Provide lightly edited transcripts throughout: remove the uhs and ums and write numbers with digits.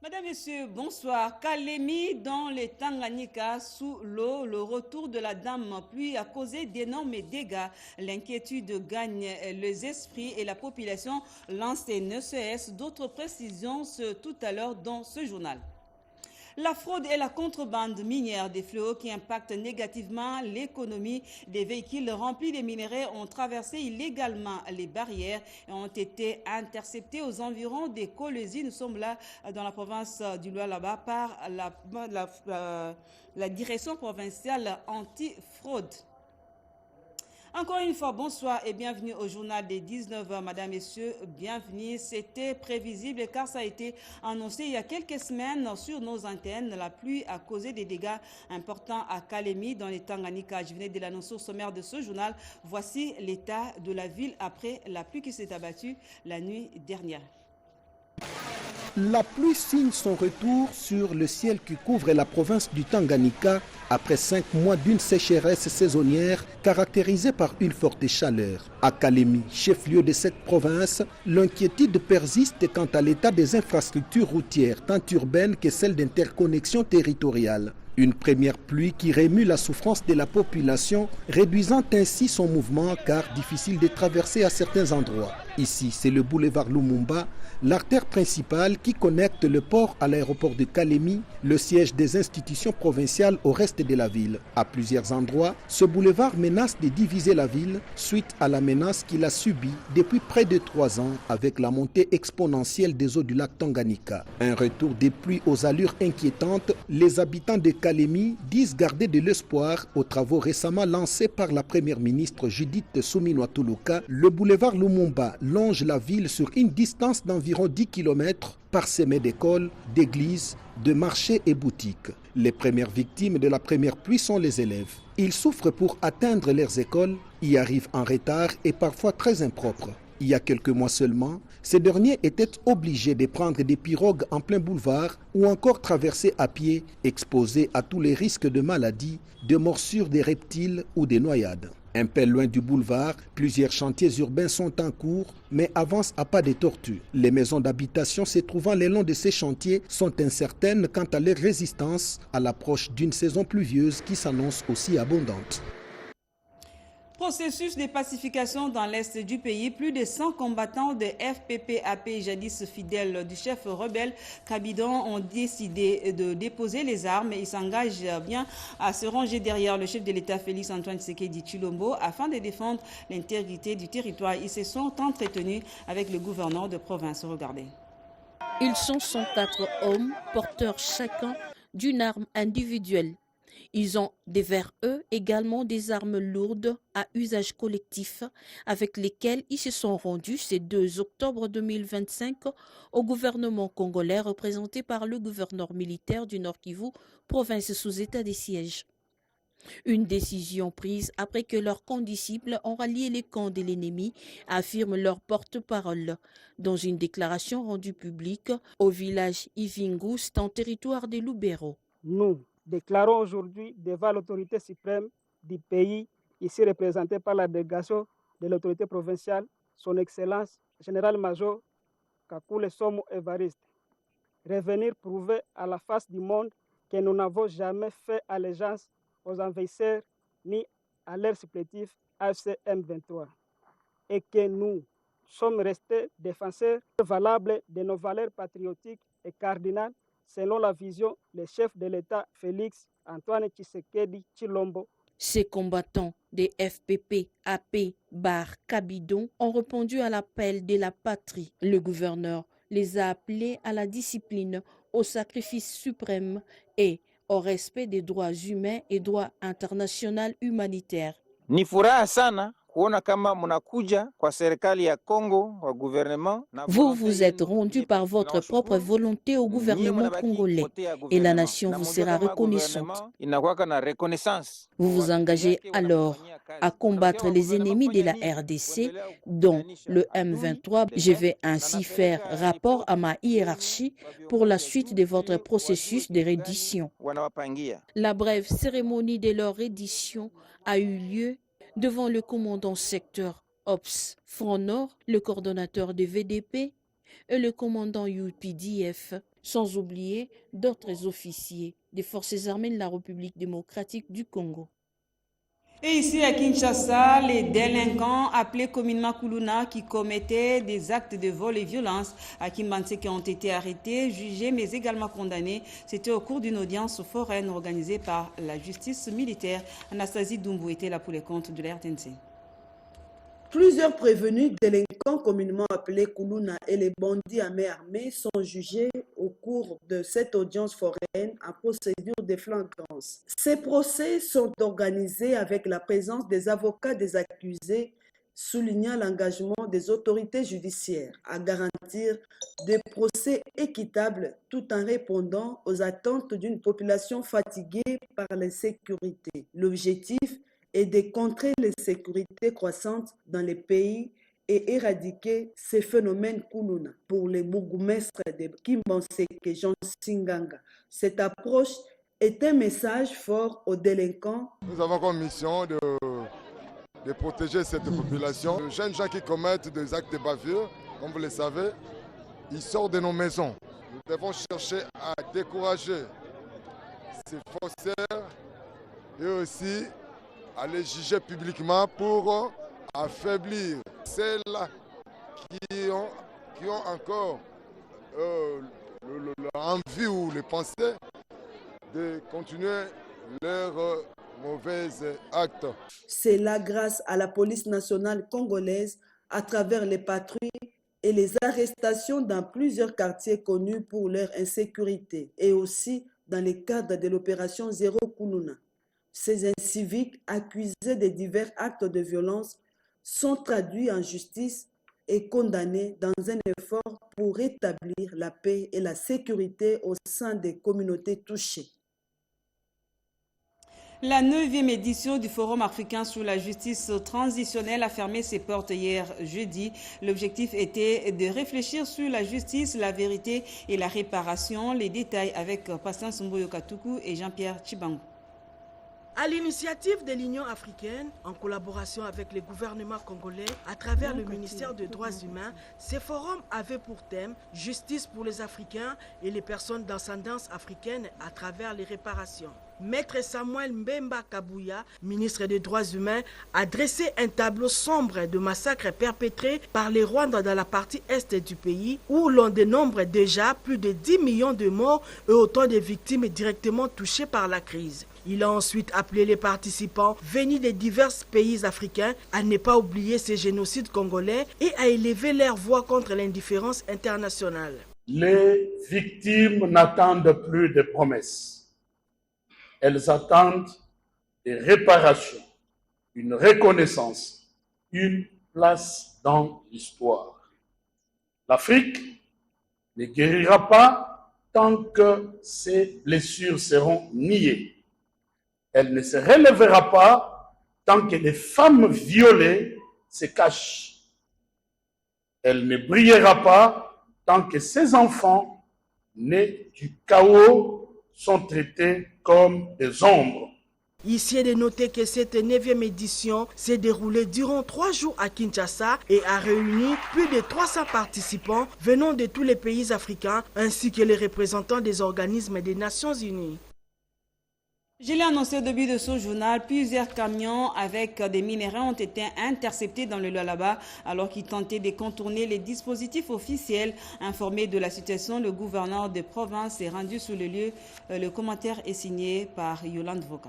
Madame, Messieurs, bonsoir. Kalemi dans les Tanganyika sous l'eau, le retour de la dame pluie a causé d'énormes dégâts. L'inquiétude gagne les esprits et la population lance un SOS. D'autres précisions tout à l'heure dans ce journal. La fraude et la contrebande minière des fléaux qui impactent négativement l'économie des véhicules remplis de minerais ont traversé illégalement les barrières et ont été interceptés aux environs des Colosi. Nous sommes là dans la province du Lualaba par la direction provinciale anti-fraude. Encore une fois, bonsoir et bienvenue au journal des 19h, Madame, Messieurs, bienvenue. C'était prévisible car ça a été annoncé il y a quelques semaines sur nos antennes. La pluie a causé des dégâts importants à Kalemi dans les Tanganyika. Je venais de l'annoncer au sommaire de ce journal. Voici l'état de la ville après la pluie qui s'est abattue la nuit dernière. La pluie signe son retour sur le ciel qui couvre la province du Tanganyika après 5 mois d'une sécheresse saisonnière caractérisée par une forte chaleur. À Kalemi, chef-lieu de cette province, l'inquiétude persiste quant à l'état des infrastructures routières, tant urbaines que celles d'interconnexion territoriale. Une première pluie qui remue la souffrance de la population, réduisant ainsi son mouvement car difficile de traverser à certains endroits. Ici, c'est le boulevard Lumumba, l'artère principale qui connecte le port à l'aéroport de Kalemi, le siège des institutions provinciales au reste de la ville. À plusieurs endroits, ce boulevard menace de diviser la ville suite à la menace qu'il a subie depuis près de 3 ans avec la montée exponentielle des eaux du lac Tanganyika. Un retour des pluies aux allures inquiétantes, les habitants de Kalemi disent garder de l'espoir aux travaux récemment lancés par la première ministre Judith Suminwa Tuluka. Le boulevard Lumumba longe la ville sur une distance d'environ 10 km parsemée d'écoles, d'églises, de marchés et boutiques. Les premières victimes de la première pluie sont les élèves. Ils souffrent pour atteindre leurs écoles, y arrivent en retard et parfois très impropres. Il y a quelques mois seulement, ces derniers étaient obligés de prendre des pirogues en plein boulevard ou encore traverser à pied, exposés à tous les risques de maladies, de morsures des reptiles ou des noyades. Un peu loin du boulevard, plusieurs chantiers urbains sont en cours, mais avancent à pas de tortue. Les maisons d'habitation se trouvant le long de ces chantiers sont incertaines quant à leur résistance à l'approche d'une saison pluvieuse qui s'annonce aussi abondante. Processus de pacification dans l'est du pays. Plus de 100 combattants de FPP-AP, jadis fidèles du chef rebelle Kabidon, ont décidé de déposer les armes. Ils s'engagent bien à se ranger derrière le chef de l'État Félix Antoine Tshisekedi Tshilombo afin de défendre l'intégrité du territoire. Ils se sont entretenus avec le gouverneur de province. Regardez. Ils sont 104 hommes, porteurs chacun d'une arme individuelle. Ils ont devers eux également des armes lourdes à usage collectif avec lesquelles ils se sont rendus ce 2 octobre 2025 au gouvernement congolais représenté par le gouverneur militaire du Nord Kivu, province sous état de siège. Une décision prise après que leurs condisciples ont rallié les camps de l'ennemi, affirme leur porte-parole dans une déclaration rendue publique au village Ivingus, en territoire des Lubero. Nous déclarons aujourd'hui devant l'autorité suprême du pays, ici représentée par la délégation de l'autorité provinciale, son Excellence Général-Major Kakule Somo Evariste, revenir prouver à la face du monde que nous n'avons jamais fait allégeance aux envahisseurs ni à leur supplétif AFC M23 et que nous sommes restés défenseurs valables de nos valeurs patriotiques et cardinales selon la vision du chef de l'État Félix Antoine Tshisekedi Tshilombo. Ces combattants des FPP, AP, Bar, Kabidon ont répondu à l'appel de la patrie. Le gouverneur les a appelés à la discipline, au sacrifice suprême et au respect des droits humains et droits internationaux humanitaires. Ni furaha sana kuona kama mnakuja kwa serikali ya Kongo wa gouvernement. Vous vous êtes rendu par votre propre volonté au gouvernement congolais et la nation vous sera reconnaissante. Vous vous engagez alors à combattre les ennemis de la RDC, dont le M23. Je vais ainsi faire rapport à ma hiérarchie pour la suite de votre processus de reddition. La brève cérémonie de leur reddition a eu lieu devant le commandant secteur OPS Front Nord, le coordonnateur de VDP, et le commandant UPDF, sans oublier d'autres officiers des forces armées de la République démocratique du Congo. Et ici à Kinshasa, les délinquants appelés communément Kuluna qui commettaient des actes de vol et violence à Kimbanse qui ont été arrêtés, jugés mais également condamnés. C'était au cours d'une audience foraine organisée par la justice militaire. Anastasie Doumbou était là pour les comptes de la RTNC. Plusieurs prévenus délinquants communément appelés Kuluna et les bandits à main armée sont jugés au cours de cette audience foraine en procédure de flagrance. Ces procès sont organisés avec la présence des avocats des accusés, soulignant l'engagement des autorités judiciaires à garantir des procès équitables tout en répondant aux attentes d'une population fatiguée par l'insécurité. L'objectif et de contrer l'insécurité croissante dans les pays et éradiquer ces phénomènes Kuluna. Pour les bourgmestres de Kimbanse et Jean Singanga, cette approche est un message fort aux délinquants. Nous avons comme mission de protéger cette population. Les jeunes gens qui commettent des actes de bavure, comme vous le savez, ils sortent de nos maisons. Nous devons chercher à décourager ces faussaires et aussi à les juger publiquement pour affaiblir celles-là qui ont encore l'envie ou les pensées de continuer leurs mauvais actes. C'est là grâce à la police nationale congolaise à travers les patrouilles et les arrestations dans plusieurs quartiers connus pour leur insécurité et aussi dans le cadre de l'opération Zéro Kuluna. Ces inciviques accusés de divers actes de violence sont traduits en justice et condamnés dans un effort pour rétablir la paix et la sécurité au sein des communautés touchées. La 9e édition du Forum africain sur la justice transitionnelle a fermé ses portes hier jeudi. L'objectif était de réfléchir sur la justice, la vérité et la réparation. Les détails avec Pascal Sumboyo Katuku et Jean-Pierre Chibango. À l'initiative de l'Union africaine, en collaboration avec les gouvernements congolais, à travers le ministère des Droits humains, ce forum avait pour thème « Justice pour les Africains et les personnes d'ascendance africaine à travers les réparations ». Maître Samuel Mbemba Kabouya, ministre des Droits humains, a dressé un tableau sombre de massacres perpétrés par les Rwandais dans la partie est du pays, où l'on dénombre déjà plus de 10 millions de morts et autant de victimes directement touchées par la crise. Il a ensuite appelé les participants venus de divers pays africains à ne pas oublier ces génocides congolais et à élever leur voix contre l'indifférence internationale. Les victimes n'attendent plus de promesses. Elles attendent des réparations, une reconnaissance, une place dans l'histoire. L'Afrique ne guérira pas tant que ses blessures seront niées. Elle ne se relèvera pas tant que les femmes violées se cachent. Elle ne brillera pas tant que ses enfants, nés du chaos, sont traités comme des ombres. Ici est de noter que cette 9e édition s'est déroulée durant 3 jours à Kinshasa et a réuni plus de 300 participants venant de tous les pays africains ainsi que les représentants des organismes des Nations Unies. Je l'ai annoncé au début de ce journal, plusieurs camions avec des minerais ont été interceptés dans le Lualaba alors qu'ils tentaient de contourner les dispositifs officiels. Informé de la situation, le gouverneur de province est rendu sur le lieu. Le commentaire est signé par Yolande Voka.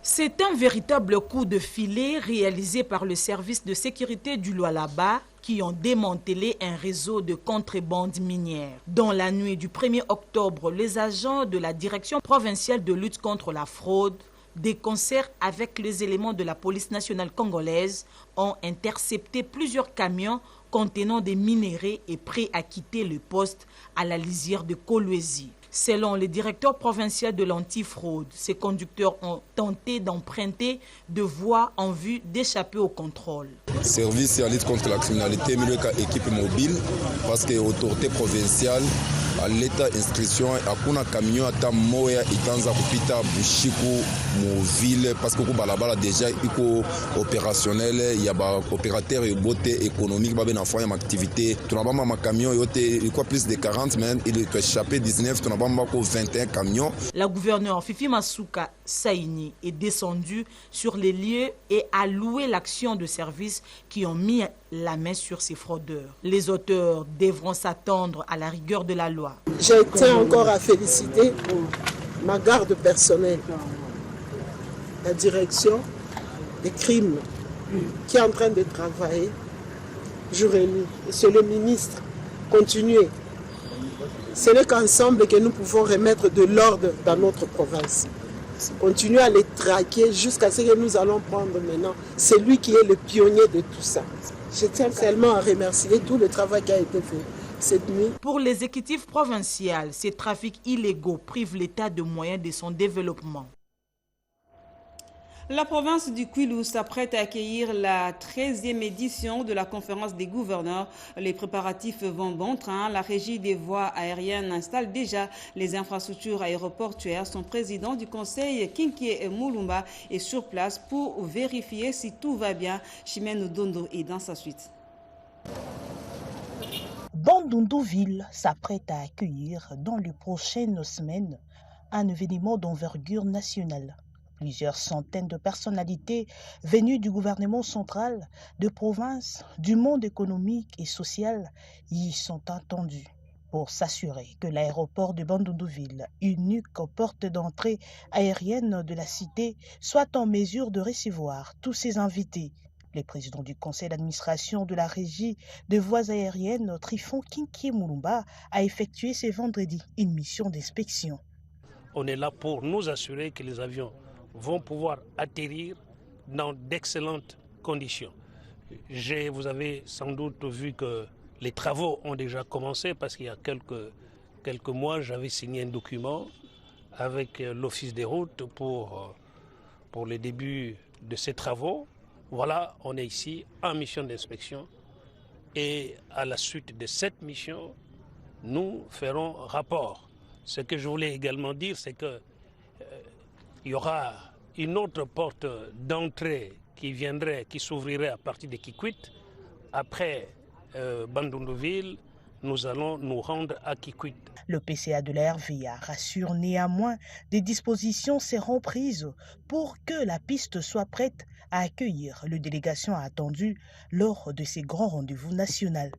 C'est un véritable coup de filet réalisé par le service de sécurité du Lualaba qui ont démantelé un réseau de contrebande minière. Dans la nuit du 1er octobre, les agents de la Direction provinciale de lutte contre la fraude, de concert avec les éléments de la police nationale congolaise, ont intercepté plusieurs camions contenant des minerais et prêts à quitter le poste à la lisière de Kolwezi. Selon le directeur provincial de l'antifraude, ces conducteurs ont tenté d'emprunter de voies en vue d'échapper au contrôle. Service à lutte contre la criminalité, milieu équipe mobile, parce que l'autorité provinciale à l'état inscription hakuna camion ata moya itanza kupita bushiku mu ville parce que balabala déjà iko opérationnel, il y a ba opérateur et beauté économique ba na fanya activité tunabamba ma camion yote iko plus de 40 mais il peut échapper 19 tunabamba ko 21 camions. La gouverneure Fifi Masuka Saini est descendue sur les lieux et a loué l'action de services qui ont mis la main sur ces fraudeurs. Les auteurs devront s'attendre à la rigueur de la loi. Je tiens encore à féliciter ma garde personnelle, la direction des crimes qui est en train de travailler jour et nuit. Monsieur le ministre, continuez. Ce n'est qu'ensemble que nous pouvons remettre de l'ordre dans notre province. Continuez à les traquer jusqu'à ce que nous allons prendre maintenant. C'est lui qui est le pionnier de tout ça. Je tiens seulement à remercier tout le travail qui a été fait cette nuit. Pour l'exécutif provincial, ces trafics illégaux privent l'État de moyens de son développement. La province du Kwilu s'apprête à accueillir la 13e édition de la conférence des gouverneurs. Les préparatifs vont bon train. La régie des voies aériennes installe déjà les infrastructures aéroportuaires. Son président du conseil, Kinkie Mulumba, est sur place pour vérifier si tout va bien. Chimène Dondo est dans sa suite. Bandundu-Ville s'apprête à accueillir dans les prochaines semaines un événement d'envergure nationale. Plusieurs centaines de personnalités venues du gouvernement central, de provinces, du monde économique et social y sont attendues pour s'assurer que l'aéroport de Bandundu-Ville, unique porte d'entrée aérienne de la cité, soit en mesure de recevoir tous ses invités. Le président du conseil d'administration de la régie de voies aériennes, Trifon Kinkie Mulumba, a effectué ce vendredi une mission d'inspection. On est là pour nous assurer que les avions vont pouvoir atterrir dans d'excellentes conditions. Vous avez sans doute vu que les travaux ont déjà commencé parce qu'il y a quelques mois, j'avais signé un document avec l'Office des routes pour le début de ces travaux. Voilà, on est ici en mission d'inspection et à la suite de cette mission, nous ferons rapport. Ce que je voulais également dire, c'est que il y aura une autre porte d'entrée qui s'ouvrirait à partir de Kikwit. Après Bandundu-Ville, nous allons nous rendre à Kikwit. Le PCA de la RVA rassure néanmoins des dispositions seront prises pour que la piste soit prête à accueillir les délégations attendues lors de ces grands rendez-vous nationaux.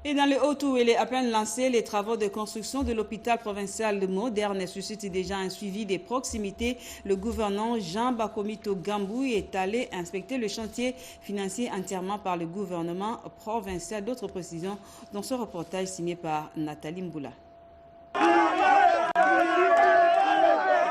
Et dans le Haut-Ouélé, à peine lancé, les travaux de construction de l'hôpital provincial moderne suscitent déjà un suivi des proximités. Le gouverneur Jean Bakomito Gambou est allé inspecter le chantier financé entièrement par le gouvernement provincial. D'autres précisions dans ce reportage signé par Nathalie Mboula.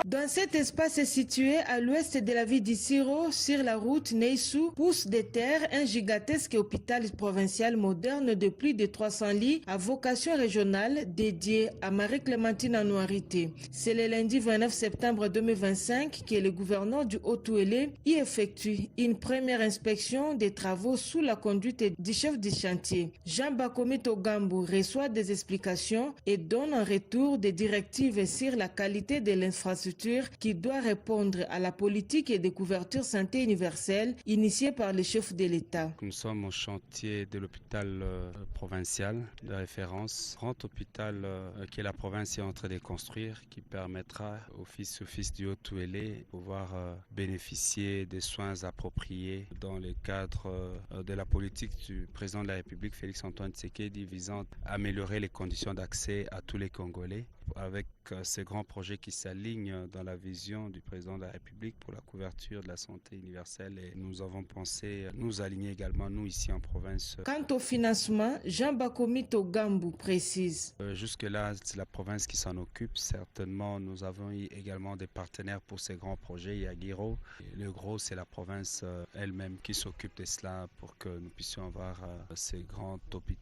Dans cet espace situé à l'ouest de la ville d'Issiro, sur la route Neissou, pousse de terre un gigantesque hôpital provincial moderne de plus de 300 lits à vocation régionale dédié à Marie-Clémentine Anouarité. C'est le lundi 29 septembre 2025 que le gouverneur du Haut-Ouélé y effectue une première inspection des travaux sous la conduite du chef du chantier. Jean Bakomito Gambou reçoit des explications et donne en retour des directives sur la qualité de l'infrastructure qui doit répondre à la politique de couverture santé universelle initiée par le chef de l'État. Nous sommes au chantier de l'hôpital provincial de référence, grand hôpital que la province est en train de construire, qui permettra aux fils du Haut-Ouélé de pouvoir bénéficier des soins appropriés dans le cadre de la politique du président de la République, Félix Antoine Tshisekedi, visant à améliorer les conditions d'accès à tous les Congolais. avec ces grands projets qui s'alignent dans la vision du président de la République pour la couverture de la santé universelle. Et nous avons pensé nous aligner également, nous ici en province. Quant au financement, Jean Bakomito Gambou précise. Jusque-là, c'est la province qui s'en occupe. Certainement, nous avons eu également des partenaires pour ces grands projets. Il y a Guiro. Le gros, c'est la province elle-même qui s'occupe de cela pour que nous puissions avoir ces grands hôpitaux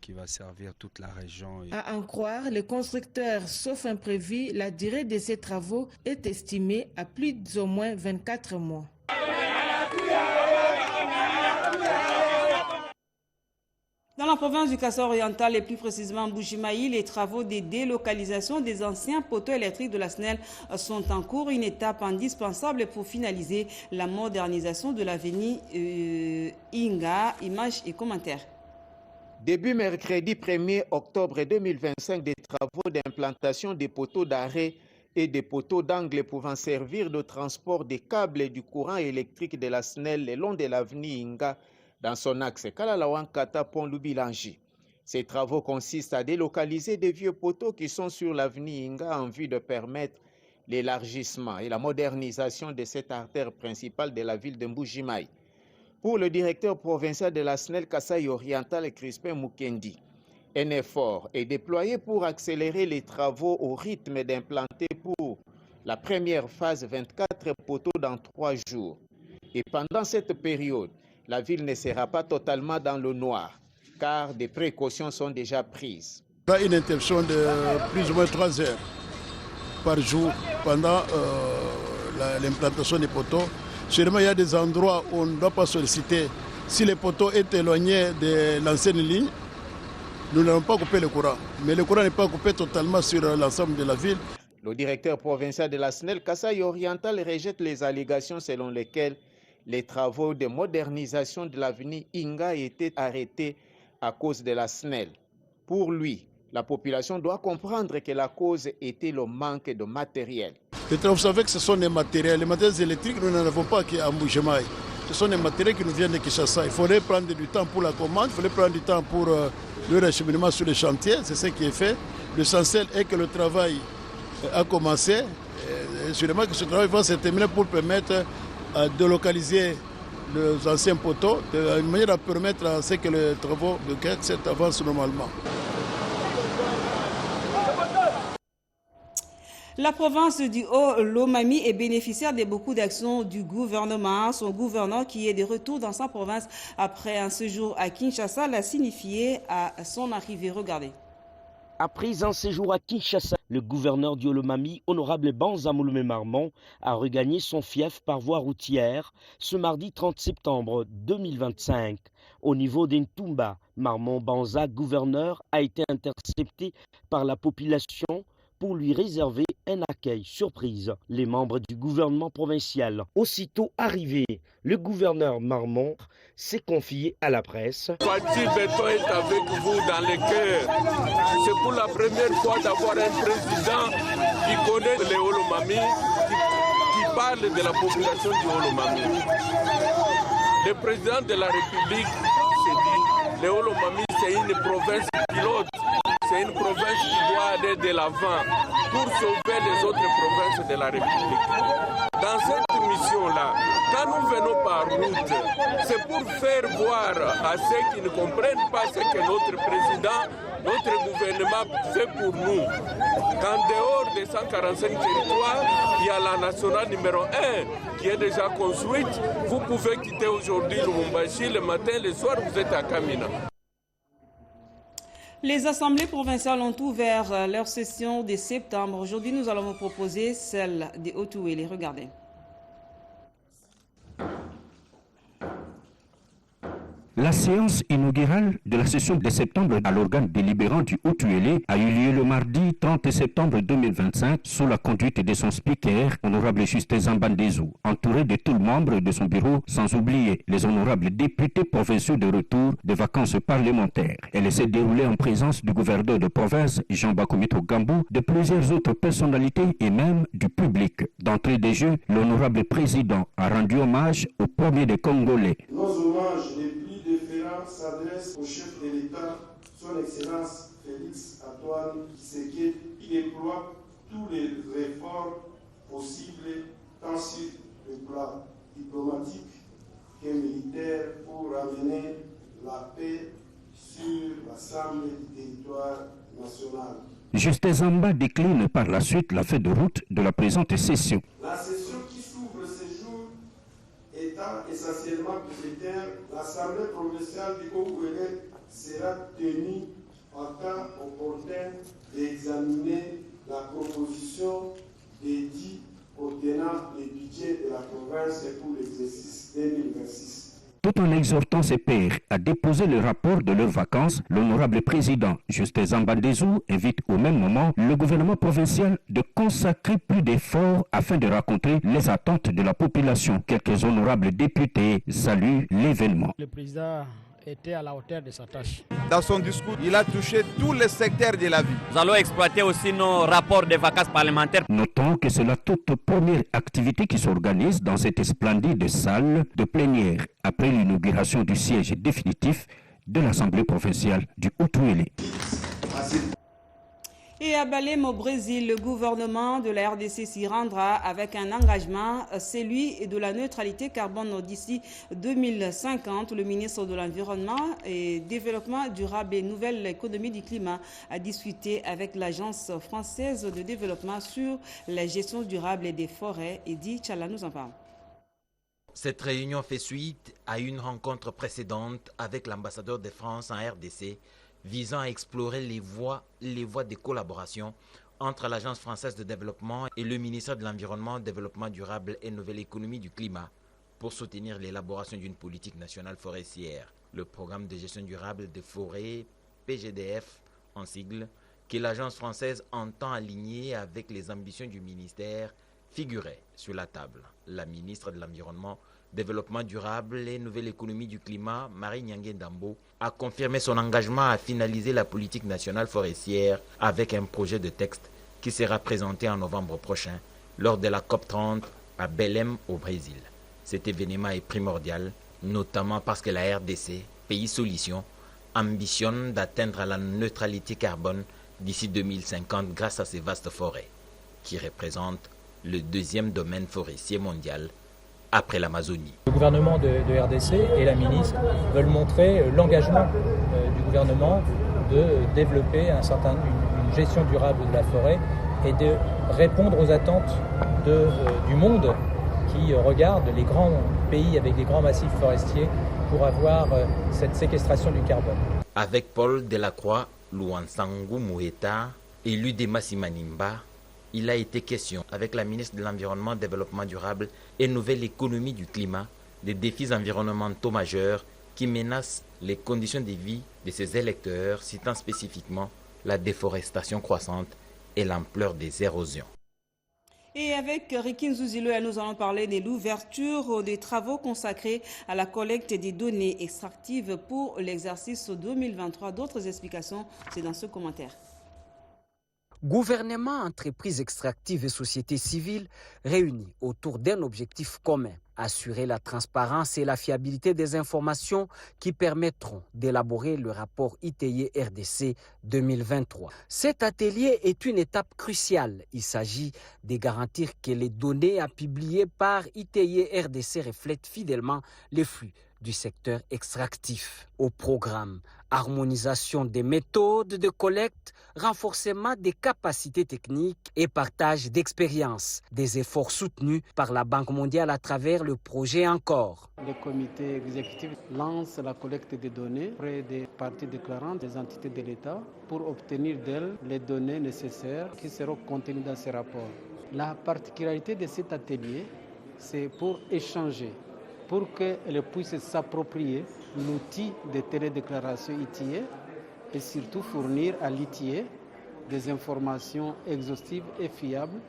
qui va servir toute la région. À en croire, les constructeurs, sauf imprévu, la durée de ces travaux est estimée à plus d'au moins 24 mois. Dans la province du Kasaï oriental et plus précisément Mbuji-Mayi, les travaux de délocalisation des anciens poteaux électriques de la SNEL sont en cours, une étape indispensable pour finaliser la modernisation de l'avenue Inga. Images et commentaires. Début mercredi 1er octobre 2025, des travaux d'implantation des poteaux d'arrêt et des poteaux d'angle pouvant servir de transport des câbles du courant électrique de la SNEL le long de l'avenue Inga dans son axe Kalalawan-Kata-Pont-Lubilangi. Ces travaux consistent à délocaliser des vieux poteaux qui sont sur l'avenue Inga en vue de permettre l'élargissement et la modernisation de cette artère principale de la ville de Mbuji-Mayi. Pour le directeur provincial de la SNEL Kasaï oriental, Crispin Mukendi, un effort est déployé pour accélérer les travaux au rythme d'implanter pour la première phase 24 poteaux dans 3 jours. Et pendant cette période, la ville ne sera pas totalement dans le noir, car des précautions sont déjà prises. Il y a une interruption de plus ou moins 3 heures par jour pendant l'implantation des poteaux. Sûrement, il y a des endroits où on ne doit pas solliciter. Si le poteau est éloigné de l'ancienne ligne, nous n'allons pas couper le courant. Mais le courant n'est pas coupé totalement sur l'ensemble de la ville. Le directeur provincial de la SNEL Kasaï oriental rejette les allégations selon lesquelles les travaux de modernisation de l'avenue Inga étaient arrêtés à cause de la SNEL. Pour lui, la population doit comprendre que la cause était le manque de matériel. Vous savez que ce sont des matériels. Les matériels électriques, nous n'en avons pas à Mbuji-Mayi. Ce sont des matériels qui nous viennent de Kinshasa. Il faudrait prendre du temps pour la commande, il faudrait prendre du temps pour le acheminement sur le chantier. C'est ce qui est fait. L'essentiel est que le travail a commencé. Et sûrement que ce travail va se terminer pour permettre de localiser les anciens poteaux, de manière à permettre à ce que les travaux de quai avancent normalement. La province du Haut-Lomami est bénéficiaire de beaucoup d'actions du gouvernement. Son gouverneur, qui est de retour dans sa province après un séjour à Kinshasa, l'a signifié à son arrivée. Regardez. Après un séjour à Kinshasa, le gouverneur du Haut-Lomami, honorable Banza Mouloumé Marmon, a regagné son fief par voie routière ce mardi 30 septembre 2025. Au niveau d'Ntumba, Marmon Banza, gouverneur, a été intercepté par la population pour lui réserver un accueil surprise. Les membres du gouvernement provincial, aussitôt arrivés, le gouverneur Marmon s'est confié à la presse. Fatih Beton est avec vous dans les cœurs. C'est pour la première fois d'avoir un président qui connaît le Haut-Lomami, qui parle de la population du Haut-Lomami. Le président de la République s'est dit, le Haut-Lomami c'est une province pilote. C'est une province qui doit aller de l'avant pour sauver les autres provinces de la République. Dans cette mission-là, quand nous venons par route, c'est pour faire voir à ceux qui ne comprennent pas ce que notre président, notre gouvernement fait pour nous. Qu'en dehors des 145 territoires, il y a la nationale numéro 1 qui est déjà construite. Vous pouvez quitter aujourd'hui Lubumbashi le matin, le soir, vous êtes à Kamina. Les assemblées provinciales ont ouvert leur session de septembre. Aujourd'hui, nous allons vous proposer celle des Haut-Ouélé. Regardez. La séance inaugurale de la session de septembre à l'organe délibérant du Haut-Uélé a eu lieu le mardi 30 septembre 2025 sous la conduite de son speaker, honorable Justin Zambandezou, entouré de tous les membres de son bureau, sans oublier les honorables députés provinciaux de retour de vacances parlementaires. Elle s'est déroulée en présence du gouverneur de province, Jean Bakomito Gambou, de plusieurs autres personnalités et même du public. D'entrée des jeux, l'honorable président a rendu hommage au premier des Congolais. Nos hommages les plus déférents s'adressent au chef de l'État, son son Excellence Félix Antoine Tshisekedi qui déploie tous les efforts possibles tant sur le plan diplomatique que militaire pour ramener la paix sur l'ensemble du territoire national. Justin Zamba décline par la suite la feuille de route de la présente session. La session qui s'ouvre ce jour étant essentiellement budgétaire, l'Assemblée provinciale du Congo-Ouélé sera tenue en temps opportun d'examiner la proposition dédiée au tenant du budget de la province pour l'exercice 2026. Tout en exhortant ses pairs à déposer le rapport de leurs vacances, l'honorable président Justin Zambandezou invite au même moment le gouvernement provincial de consacrer plus d'efforts afin de rencontrer les attentes de la population. Quelques honorables députés saluent l'événement. Le président était à la hauteur de sa tâche. Dans son discours, il a touché tous les secteurs de la vie. Nous allons exploiter aussi nos rapports de vacances parlementaires. Notons que c'est la toute première activité qui s'organise dans cette splendide salle de plénière après l'inauguration du siège définitif de l'Assemblée provinciale du Haut-Uélé. Et à Belém, au Brésil, le gouvernement de la RDC s'y rendra avec un engagement, celui de la neutralité carbone d'ici 2050. Le ministre de l'Environnement et Développement durable et Nouvelle économie du climat a discuté avec l'Agence française de développement sur la gestion durable des forêts. Eddy Tchala nous en parle. Cette réunion fait suite à une rencontre précédente avec l'ambassadeur de France en RDC, visant à explorer les voies de collaboration entre l'Agence française de développement et le ministère de l'Environnement, Développement durable et Nouvelle économie du climat pour soutenir l'élaboration d'une politique nationale forestière. Le programme de gestion durable des forêts, PGDF en sigle, que l'Agence française entend aligner avec les ambitions du ministère, figurait sur la table. La ministre de l'Environnement, Développement durable et Nouvelle économie du climat, Marie Nyangé Ndambo, a confirmé son engagement à finaliser la politique nationale forestière avec un projet de texte qui sera présenté en novembre prochain lors de la COP30 à Belém au Brésil. Cet événement est primordial, notamment parce que la RDC, pays solution, ambitionne d'atteindre la neutralité carbone d'ici 2050 grâce à ses vastes forêts, qui représentent le deuxième domaine forestier mondial après l'Amazonie. Le gouvernement de RDC et la ministre veulent montrer l'engagement du gouvernement de développer une gestion durable de la forêt et de répondre aux attentes du monde qui regarde les grands pays avec des grands massifs forestiers pour avoir cette séquestration du carbone. Avec Paul Delacroix, Louansangu Moueta, élu des Massimanimba, il a été question avec la ministre de l'Environnement, Développement durable et Nouvelle économie du climat des défis environnementaux majeurs qui menacent les conditions de vie de ses électeurs, citant spécifiquement la déforestation croissante et l'ampleur des érosions. Et avec Rikin Zouzilo, nous allons parler de l'ouverture des travaux consacrés à la collecte des données extractives pour l'exercice 2023. D'autres explications, c'est dans ce commentaire. Gouvernement, entreprises extractives et sociétés civiles réunis autour d'un objectif commun, assurer la transparence et la fiabilité des informations qui permettront d'élaborer le rapport ITIE RDC 2023. Cet atelier est une étape cruciale. Il s'agit de garantir que les données à publier par ITIE RDC reflètent fidèlement les flux du secteur extractif. Au programme, harmonisation des méthodes de collecte, renforcement des capacités techniques et partage d'expériences. Des efforts soutenus par la Banque mondiale à travers le projet Encore. Le comité exécutif lance la collecte des données auprès des parties déclarantes des entités de l'État pour obtenir d'elles les données nécessaires qui seront contenues dans ces rapports. La particularité de cet atelier, c'est pour échanger, pour qu'elles puissent s'approprier l'outil de télédéclaration ITIE et surtout fournir à l'ITIE des informations exhaustives et fiables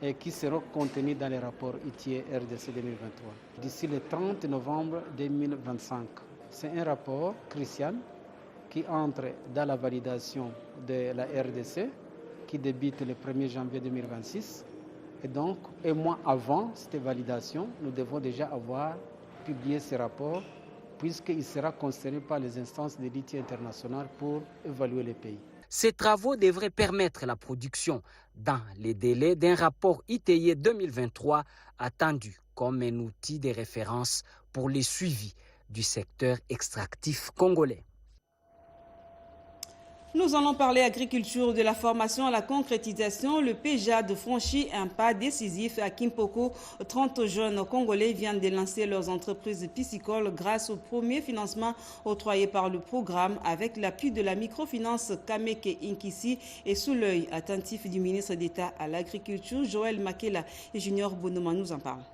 et qui seront contenues dans les rapports ITIE RDC 2023 d'ici le 30 novembre 2025. C'est un rapport crucial qui entre dans la validation de la RDC qui débute le 1er janvier 2026. Et donc, un mois avant cette validation, nous devons déjà avoir publié ces rapports puisqu'il sera concerné par les instances de lithium internationales pour évaluer les pays. Ces travaux devraient permettre la production dans les délais d'un rapport ITIE 2023 attendu comme un outil de référence pour les suivis du secteur extractif congolais. Nous allons parler agriculture, de la formation à la concrétisation. Le PJAD franchit un pas décisif à Kimpoko. 30 jeunes Congolais viennent de lancer leurs entreprises piscicoles grâce au premier financement octroyé par le programme avec l'appui de la microfinance Kameke Inkisi et sous l'œil attentif du ministre d'État à l'agriculture, Joël Makela et Junior Bonoma nous en parlent.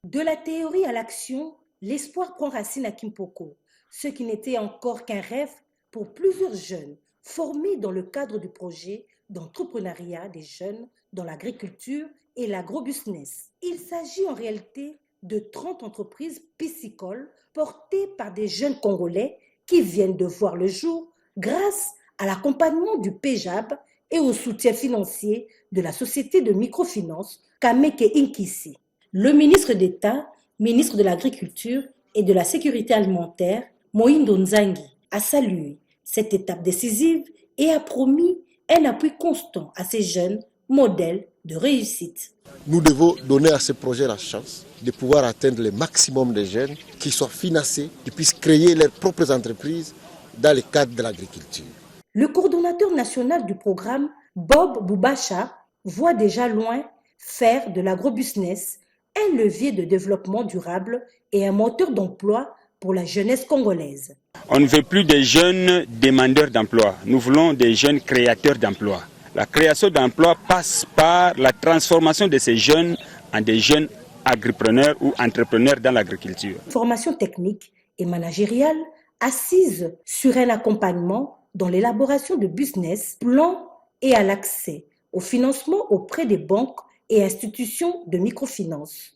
De la théorie à l'action, l'espoir prend racine à Kimpoko. Ce qui n'était encore qu'un rêve pour plusieurs jeunes formés dans le cadre du projet d'entrepreneuriat des jeunes dans l'agriculture et l'agrobusiness. Il s'agit en réalité de 30 entreprises piscicoles portées par des jeunes Congolais qui viennent de voir le jour grâce à l'accompagnement du PJAB et au soutien financier de la société de microfinance Kameke Inkisi. Le ministre d'État, ministre de l'Agriculture et de la Sécurité alimentaire, Moïndo Nzangi, a salué cette étape décisive et a promis un appui constant à ces jeunes modèles de réussite. Nous devons donner à ce projet la chance de pouvoir atteindre le maximum de jeunes qui soient financés, qui puissent créer leurs propres entreprises dans le cadre de l'agriculture. Le coordonnateur national du programme, Bob Boubacha, voit déjà loin faire de l'agrobusiness un levier de développement durable et un moteur d'emploi pour la jeunesse congolaise. On ne veut plus des jeunes demandeurs d'emploi, nous voulons des jeunes créateurs d'emploi. La création d'emploi passe par la transformation de ces jeunes en des jeunes agripreneurs ou entrepreneurs dans l'agriculture. Formation technique et managériale assise sur un accompagnement dans l'élaboration de business plans et à l'accès au financement auprès des banques et institutions de microfinance.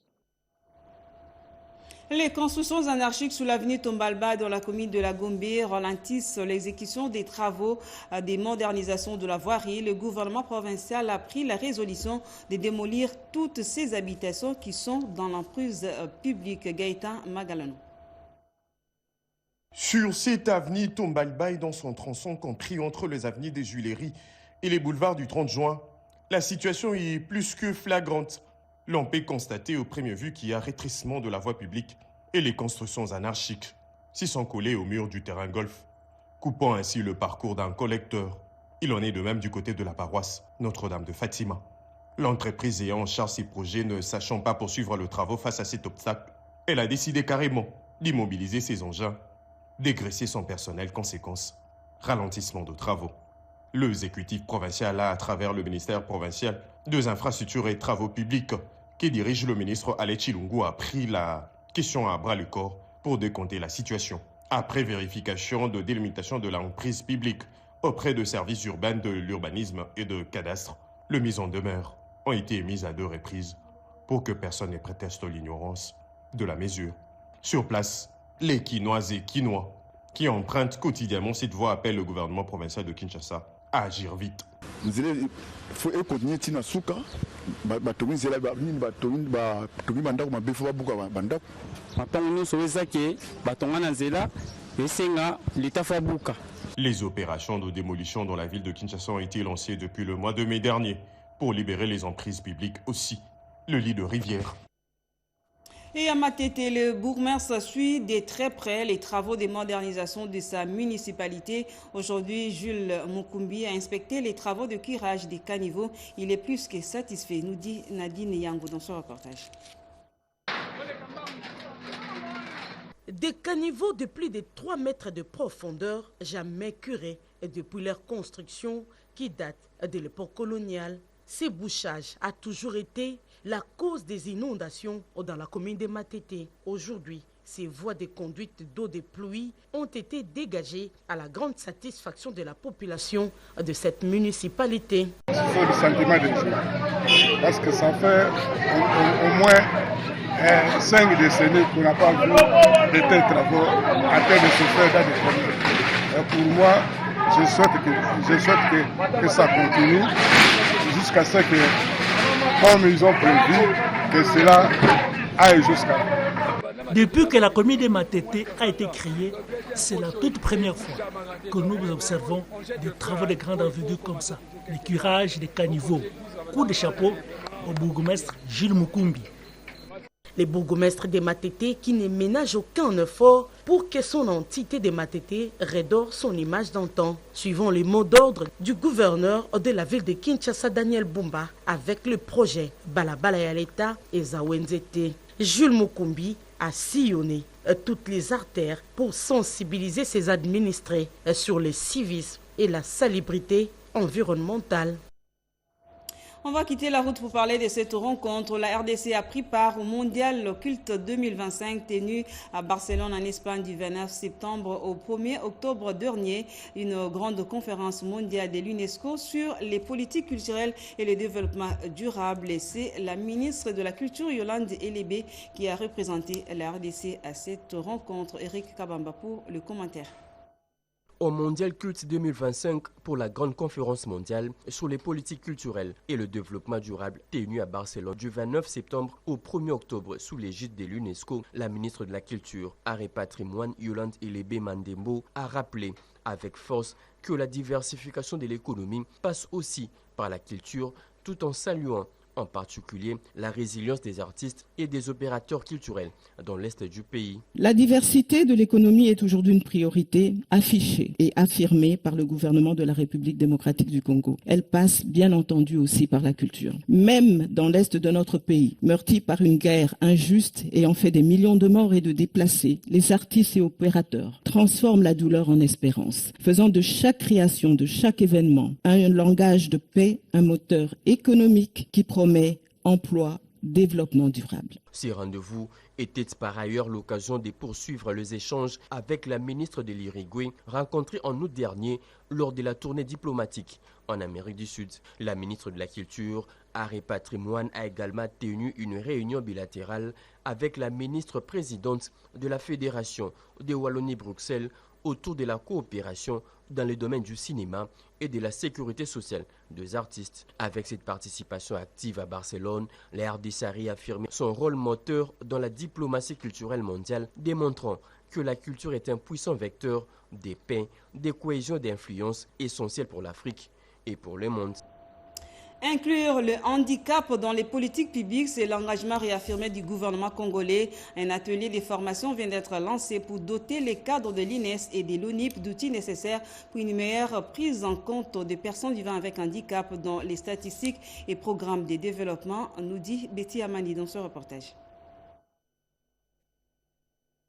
Les constructions anarchiques sous l'avenue Tombalba dans la commune de la Gombe ralentissent l'exécution des travaux des modernisations de la voirie. Le gouvernement provincial a pris la résolution de démolir toutes ces habitations qui sont dans l'emprise publique. Gaëtan Magalano. Sur cette avenue Tombalba et dans son tronçon compris entre les avenues des Huileries et les boulevards du 30 juin, la situation est plus que flagrante. L'on peut constater au premier vue qu'il y a rétrécissement de la voie publique et les constructions anarchiques s'y sont collées au mur du terrain golf, coupant ainsi le parcours d'un collecteur. Il en est de même du côté de la paroisse Notre-Dame de Fatima. L'entreprise ayant en charge ces projets ne sachant pas poursuivre le travaux face à cet obstacle, elle a décidé carrément d'immobiliser ses engins, dégraisser son personnel, conséquence, ralentissement de travaux. L'exécutif provincial a, à travers le ministère provincial des infrastructures et travaux publics, qui dirige le ministre Alain Chilungu, a pris la question à bras-le-corps pour décompter la situation. Après vérification de délimitation de l'emprise publique auprès de services urbains de l'urbanisme et de cadastre, les mises en demeure ont été émises à 2 reprises pour que personne ne prétexte l'ignorance de la mesure. Sur place, les Quinoises et Quinois qui empruntent quotidiennement cette voie appellent le gouvernement provincial de Kinshasa à agir vite. Il faut continuer à souka, les opérations de démolition dans la ville de Kinshasa ont été lancées depuis le mois de mai dernier pour libérer les emprises publiques aussi, le lit de rivière. Et à Matete, le bourgmestre suit de très près les travaux de modernisation de sa municipalité. Aujourd'hui, Jules Mukumbi a inspecté les travaux de curage des caniveaux. Il est plus que satisfait, nous dit Nadine Yango dans son reportage. Des caniveaux de plus de 3 mètres de profondeur, jamais curés depuis leur construction qui date de l'époque coloniale. Ces bouchages a toujours été la cause des inondations dans la commune de Matete. Aujourd'hui, ces voies de conduite d'eau de pluie ont été dégagées à la grande satisfaction de la population de cette municipalité. Il faut le sentiment de joie, parce que ça fait au moins 5 décennies qu'on n'a pas vu de tels travaux en train de se faire dans des communes. Pour moi, je souhaite que ça continue jusqu'à ce que, comme ils ont prévu, que cela aille jusqu'à là. Depuis que la commune de Matete a été créée, c'est la toute première fois que nous observons des travaux de grande envergure comme ça. Les curages, les caniveaux. Coup de chapeau au bourgmestre Jules Mukumbi. Le bourgmestre de Matete qui ne ménage aucun effort pour que son entité de Matete redore son image d'antan, suivant les mots d'ordre du gouverneur de la ville de Kinshasa, Daniel Bumba, avec le projet Balabala Yaleta et Zawenzete. Jules Mukumbi a sillonné toutes les artères pour sensibiliser ses administrés sur le civisme et la salubrité environnementale. On va quitter la route pour parler de cette rencontre. La RDC a pris part au Mondial Culte 2025 tenu à Barcelone en Espagne du 29 septembre au 1er octobre dernier. Une grande conférence mondiale de l'UNESCO sur les politiques culturelles et le développement durable. Et c'est la ministre de la Culture Yolande Elébé qui a représenté la RDC à cette rencontre. Eric Kabamba pour le commentaire. Au Mondial Culte 2025 pour la grande conférence mondiale sur les politiques culturelles et le développement durable tenue à Barcelone du 29 septembre au 1er octobre sous l'égide de l'UNESCO, la ministre de la Culture, Art et Patrimoine Yolande Elébé Mandembo a rappelé avec force que la diversification de l'économie passe aussi par la culture tout en saluant en particulier la résilience des artistes et des opérateurs culturels dans l'Est du pays. La diversité de l'économie est aujourd'hui une priorité affichée et affirmée par le gouvernement de la République démocratique du Congo. Elle passe bien entendu aussi par la culture. Même dans l'Est de notre pays, meurtri par une guerre injuste ayant fait des millions de morts et de déplacés, les artistes et opérateurs transforment la douleur en espérance, faisant de chaque création, de chaque événement, un langage de paix, un moteur économique qui promet emploi, développement durable. Ces rendez-vous étaient par ailleurs l'occasion de poursuivre les échanges avec la ministre de l'Uruguay, rencontrée en août dernier lors de la tournée diplomatique en Amérique du Sud. La ministre de la Culture, Art et Patrimoine a également tenu une réunion bilatérale avec la ministre présidente de la Fédération de Wallonie-Bruxelles autour de la coopération dans les domaines du cinéma et de la sécurité sociale des artistes. Avec cette participation active à Barcelone, la RDC a réaffirmé son rôle moteur dans la diplomatie culturelle mondiale, démontrant que la culture est un puissant vecteur de paix, de cohésion et d'influence essentiel pour l'Afrique et pour le monde. Inclure le handicap dans les politiques publiques, c'est l'engagement réaffirmé du gouvernement congolais. Un atelier de formation vient d'être lancé pour doter les cadres de l'INES et de l'ONIP d'outils nécessaires pour une meilleure prise en compte des personnes vivant avec handicap dans les statistiques et programmes de développement, nous dit Betty Amani dans ce reportage.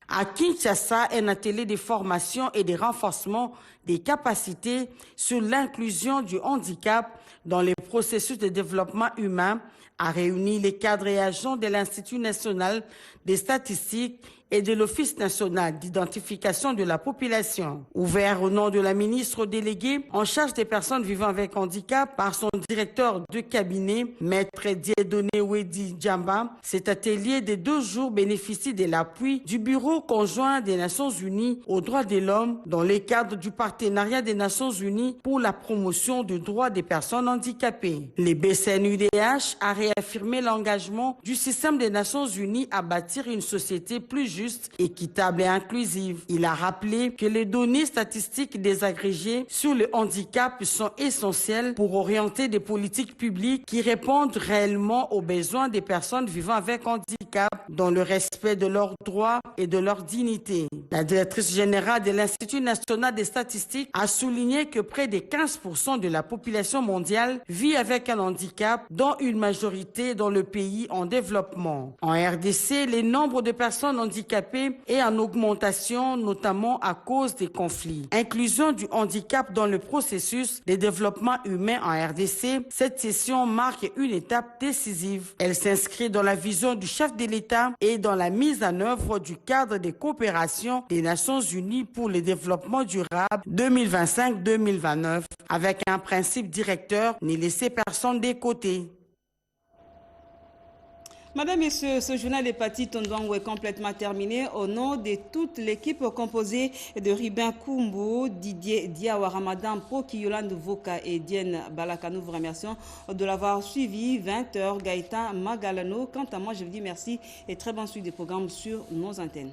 À Kinshasa, un atelier de formation et de renforcement des capacités sur l'inclusion du handicap dans les processus de développement humain a réuni les cadres et agents de l'Institut national des statistiques et de l'Office national d'identification de la population. Ouvert au nom de la ministre déléguée en charge des personnes vivant avec handicap par son directeur de cabinet, Maître Dieudonné Wedi Djamba, cet atelier de 2 jours bénéficie de l'appui du Bureau conjoint des Nations Unies aux droits de l'homme dans le cadre du partenariat des Nations Unies pour la promotion des droits des personnes handicapées. Le BCNUDH a réaffirmé l'engagement du système des Nations Unies à bâtir une société plus juste, équitable et inclusive. Il a rappelé que les données statistiques désagrégées sur le handicap sont essentielles pour orienter des politiques publiques qui répondent réellement aux besoins des personnes vivant avec handicap dans le respect de leurs droits et de leur dignité. La directrice générale de l'Institut national des statistiques a souligné que près de 15% de la population mondiale vit avec un handicap, dont une majorité dans le pays en développement. En RDC, le nombre de personnes handicapées est en augmentation, notamment à cause des conflits. Inclusion du handicap dans le processus de développement humain en RDC, cette session marque une étape décisive. Elle s'inscrit dans la vision du chef de l'État et dans la mise en œuvre du cadre de coopération des Nations Unies pour le développement durable 2025-2029, avec un principe directeur, ne laisser personne de côté. Madame, Messieurs, ce journal est parti Tondouangou est complètement terminé. Au nom de toute l'équipe composée de Ribin Koumbo, Didier Diawa, Ramadan Poki, Yolande Voka et Dienne Balaka, nous vous remercions de l'avoir suivi. 20h, Gaëtan Magalano. Quant à moi, je vous dis merci et très bonne suite des programmes sur nos antennes.